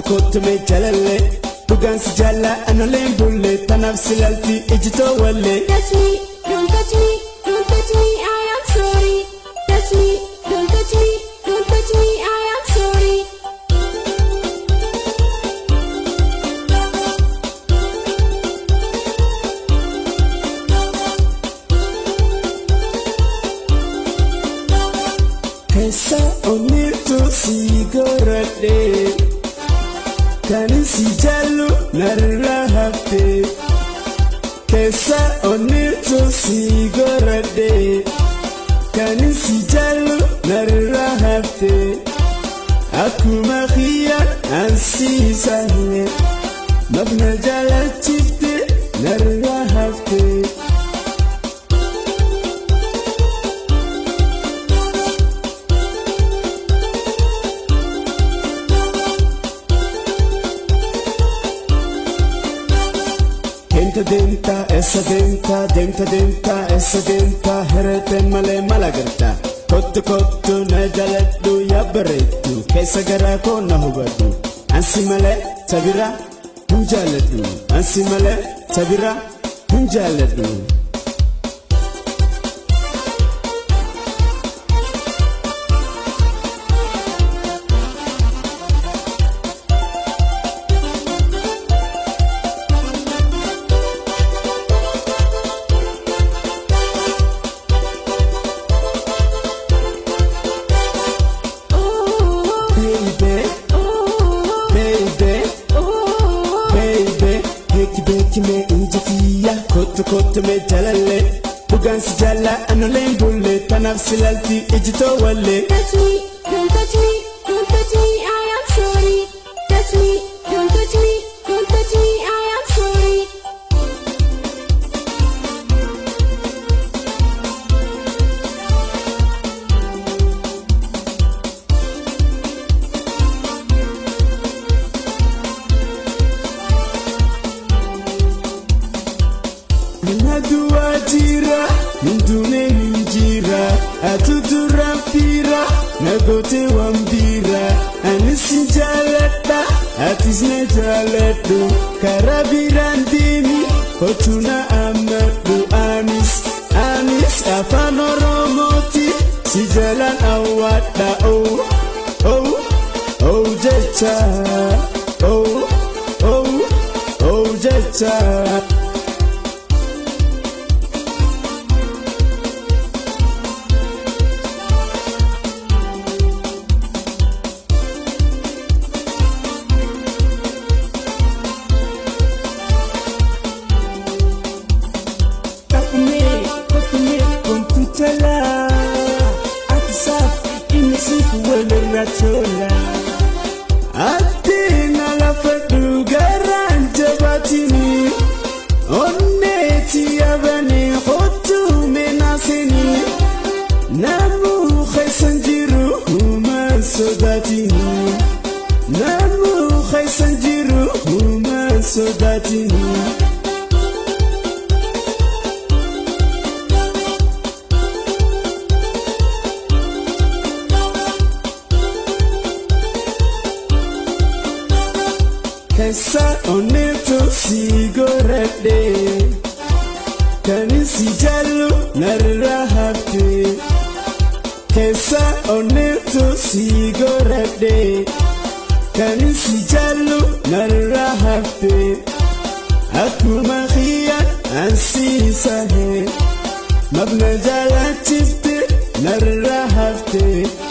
كوت مجلل بغان سجلا أنا لين بولي تنافس لالتي إجتو ولي Touch me, don't touch me, don't touch me, I am sorry. Touch me, don't touch me, don't touch me, I am sorry. Kesa onito sigorade Kanisi jalu narahate Kesa onito sigorade Kanisi jalu narahate Akuma khiyat ansi sahne Mabna jalachite narahate Denta, essa denta, herete male malagarta. Kottu najalattu yabaretu, kesa gara ko nahubadu. Ansi male tabira hunjaladu, ansi male tabira hunjaladu. Me injitiya kottu me jalalle bugan sijalla anu len bulle tanafsi lalti ijito walle Touch me, don't touch me, don't touch me, I am sorry. Touch me, don't touch me, don't touch me, I am sorry. Minadua jira, mindune ninjira, atudura pira, nagote wambira, anisi jaleta, atisne jaletu, karabirandini, kotuna amadu anis, afano romoti, sijalan awada jecha, jecha. Tala atisaf inisif welerachola atina la fadu garanja batini onneti yabani khotu menasini namu khaysanjiru huma sodatini namu khaysanjiru huma sodatini Kesa onito sigorade Kanisi jalu narahate Kesa onito sigorade Kanisi jalu narahate Akuma khiyat ansi sahe Mabna jalachite narahate